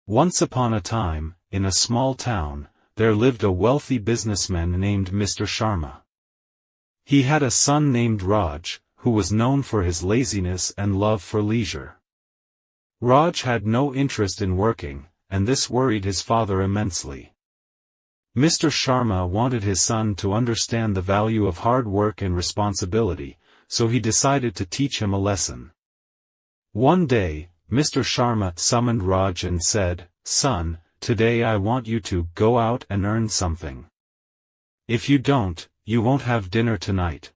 Once upon a time, in a small town, there lived a wealthy businessman named Mr. Sharma. He had a son named Raj, who was known for his laziness and love for leisure. Raj had no interest in working, and this worried his father immensely. Mr. Sharma wanted his son to understand the value of hard work and responsibility, so he decided to teach him a lesson. One day, Mr. Sharma summoned Raj and said, "Son, today I want you to go out and earn something. If you don't, you won't have dinner tonight."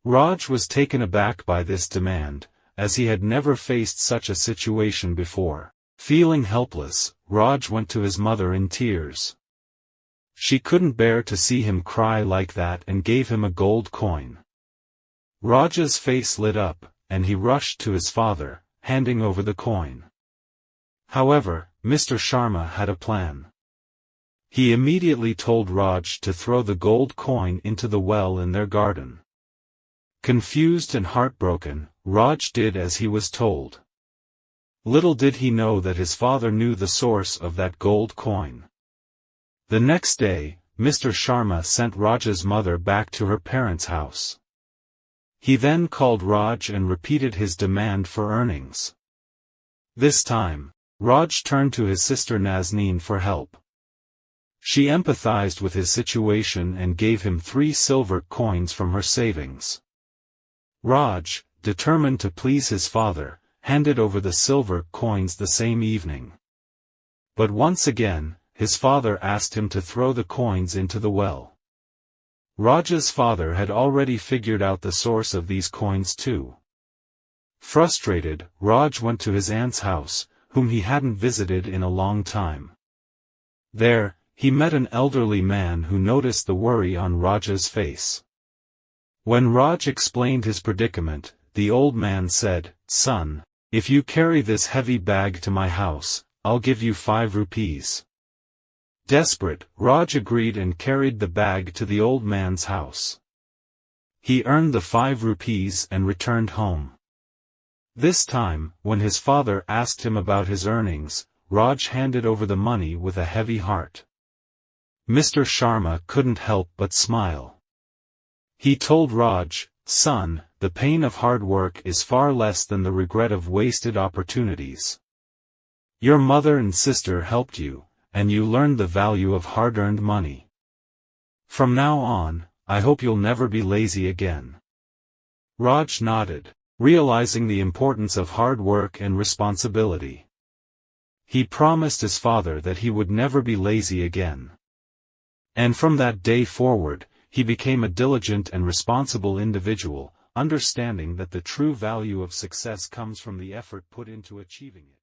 Raj was taken aback by this demand, as he had never faced such a situation before. Feeling helpless, Raj went to his mother in tears. She couldn't bear to see him cry like that and gave him a gold coin. Raj's face lit up, and he rushed to his father, handing over the coin. However, Mr. Sharma had a plan. He immediately told Raj to throw the gold coin into the well in their garden. Confused and heartbroken, Raj did as he was told. Little did he know that his father knew the source of that gold coin. The next day, Mr. Sharma sent Raj's mother back to her parents' house. He then called Raj and repeated his demand for earnings. This time, Raj turned to his sister Nazneen for help. She empathized with his situation and gave him 3 silver coins from her savings. Raj, determined to please his father, handed over the silver coins the same evening. But once again, his father asked him to throw the coins into the well. Raj's father had already figured out the source of these coins too. Frustrated, Raj went to his aunt's house, whom he hadn't visited in a long time. There, he met an elderly man who noticed the worry on Raj's face. When Raj explained his predicament, the old man said, "Son, if you carry this heavy bag to my house, I'll give you 5 rupees. Desperate, Raj agreed and carried the bag to the old man's house. He earned the 5 rupees and returned home. This time, when his father asked him about his earnings, Raj handed over the money with a heavy heart. Mr. Sharma couldn't help but smile. He told Raj, "Son, the pain of hard work is far less than the regret of wasted opportunities. Your mother and sister helped you, and you learned the value of hard-earned money. From now on, I hope you'll never be lazy again." Raj nodded, realizing the importance of hard work and responsibility. He promised his father that he would never be lazy again. And from that day forward, he became a diligent and responsible individual, understanding that the true value of success comes from the effort put into achieving it.